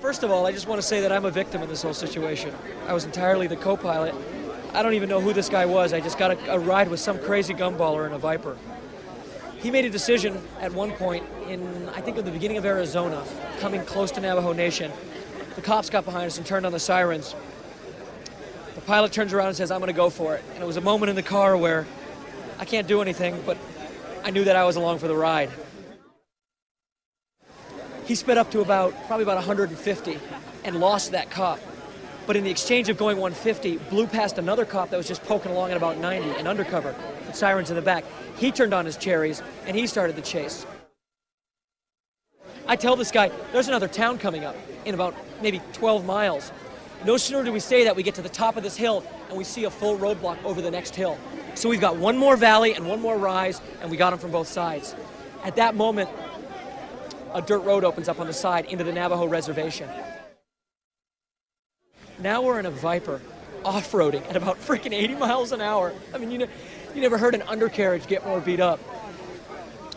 First of all, I just want to say that I'm a victim in this whole situation. I was entirely the co-pilot. I don't even know who this guy was. I just got a ride with some crazy gumballer in a Viper. He made a decision at one point in, I think, at the beginning of Arizona, coming close to Navajo Nation. The cops got behind us and turned on the sirens. The pilot turns around and says, "I'm going to go for it." And it was a moment in the car where I can't do anything, but I knew that I was along for the ride. He sped up to probably about 150 and lost that cop. But in the exchange of going 150, blew past another cop that was just poking along at about 90 and undercover, with sirens in the back. He turned on his cherries and he started the chase. I tell this guy, there's another town coming up in about maybe 12 miles. No sooner do we say that, we get to the top of this hill and we see a full roadblock over the next hill. So we've got one more valley and one more rise, and we got them from both sides. At that moment, a dirt road opens up on the side into the Navajo reservation. Now we're in a Viper, off-roading at about freaking 80 miles an hour. I mean, you never heard an undercarriage get more beat up.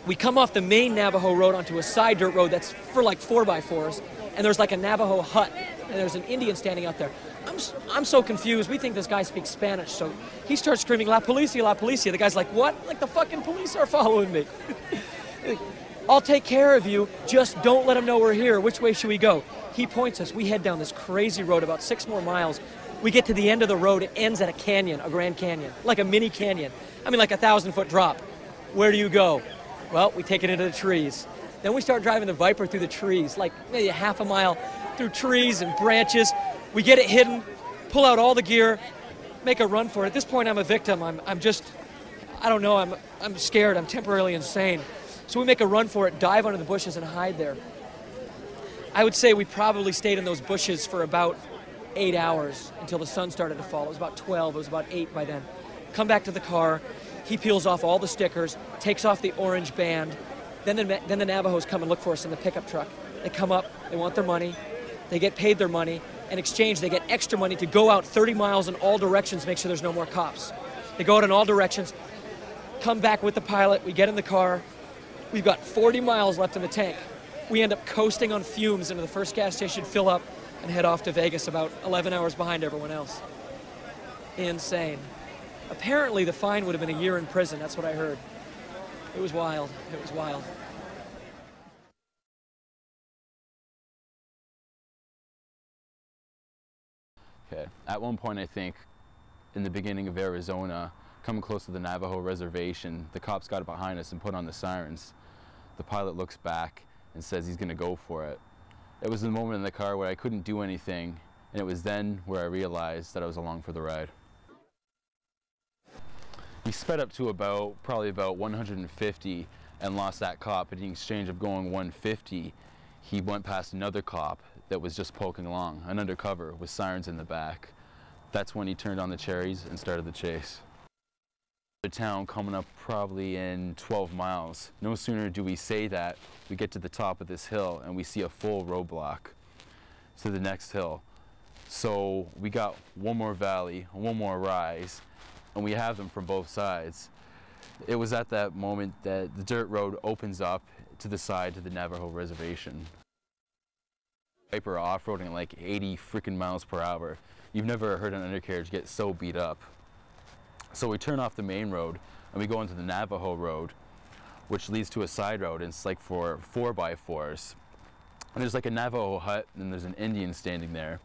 We come off the main Navajo road onto a side dirt road that's for like 4x4s, and there's like a Navajo hut, and there's an Indian standing out there. I'm so confused. We think this guy speaks Spanish, so he starts screaming, "La policia, la policia." The guy's like, "What?" Like, the fucking police are following me. "I'll take care of you, just don't let them know we're here. Which way should we go?" He points us. We head down this crazy road about 6 more miles. We get to the end of the road. It ends at a canyon, a Grand Canyon, like a mini canyon. I mean, like a 1,000-foot drop. Where do you go? Well, we take it into the trees. Then we start driving the Viper through the trees, like maybe a half a mile through trees and branches. We get it hidden, pull out all the gear, make a run for it. At this point, I'm a victim. I'm just, I don't know, I'm scared. I'm temporarily insane. So we make a run for it, dive under the bushes and hide there. I would say we probably stayed in those bushes for about 8 hours until the sun started to fall. It was about 12, it was about 8 by then. Come back to the car, he peels off all the stickers, takes off the orange band, then the Navajos come and look for us in the pickup truck. They come up, they want their money, they get paid their money. In exchange, they get extra money to go out 30 miles in all directions, make sure there's no more cops. They go out in all directions, come back with the pilot, we get in the car. We've got 40 miles left in the tank. We end up coasting on fumes into the first gas station, fill up, and head off to Vegas about 11 hours behind everyone else. Insane. Apparently, the fine would have been a year in prison. That's what I heard. It was wild. It was wild. Okay. At one point, I think, in the beginning of Arizona, coming close to the Navajo reservation, the cops got behind us and put on the sirens. The pilot looks back and says he's going to go for it. It was the moment in the car where I couldn't do anything, and it was then where I realized that I was along for the ride. We sped up to probably about 150 and lost that cop. In exchange of going 150, he went past another cop that was just poking along, an undercover with sirens in the back. That's when he turned on the cherries and started the chase. The town coming up probably in 12 miles. No sooner do we say that, we get to the top of this hill and we see a full roadblock to the next hill. So we got one more valley, one more rise, and we have them from both sides. It was at that moment that the dirt road opens up to the side to the Navajo reservation. Viper off-roading like 80 freaking miles per hour. You've never heard an undercarriage get so beat up. So we turn off the main road and we go into the Navajo road, which leads to a side road, and it's like for 4x4s. And there's like a Navajo hut and there's an Indian standing there.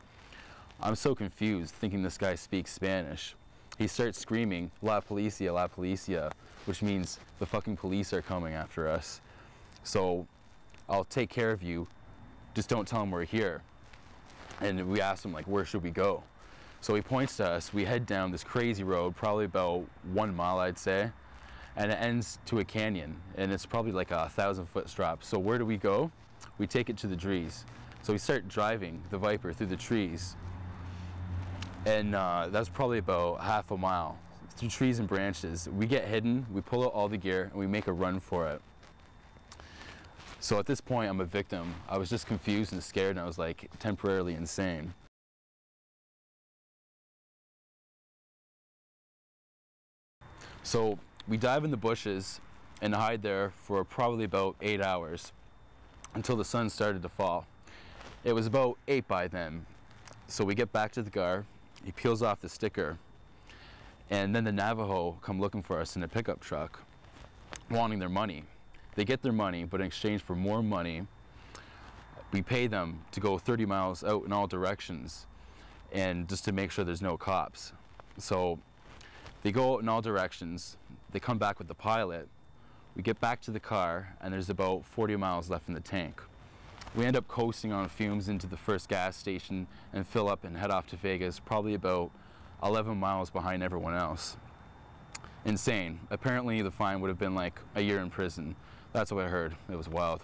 I'm so confused, thinking this guy speaks Spanish. He starts screaming, "La policia," which means the fucking police are coming after us. So I'll take care of you, just don't tell him we're here. And we asked him, like, where should we go? So he points to us. We head down this crazy road, probably about 1 mile, I'd say, and it ends to a canyon, and it's probably like a 1,000-foot drop. So where do we go? We take it to the trees. So we start driving the Viper through the trees, and that's probably about half a mile through trees and branches. We get hidden, we pull out all the gear, and we make a run for it. So at this point, I'm a victim. I was just confused and scared, and I was like temporarily insane. So we dive in the bushes and hide there for probably about 8 hours until the sun started to fall. It was about 8 by then. So we get back to the car, he peels off the sticker, and then the Navajo come looking for us in a pickup truck, wanting their money. They get their money, but in exchange for more money, we pay them to go 30 miles out in all directions, and just to make sure there's no cops. So they go out in all directions, they come back with the pilot, we get back to the car, and there's about 40 miles left in the tank. We end up coasting on fumes into the first gas station and fill up and head off to Vegas, probably about 11 miles behind everyone else. Insane. Apparently the fine would have been like a year in prison. That's what I heard. It was wild.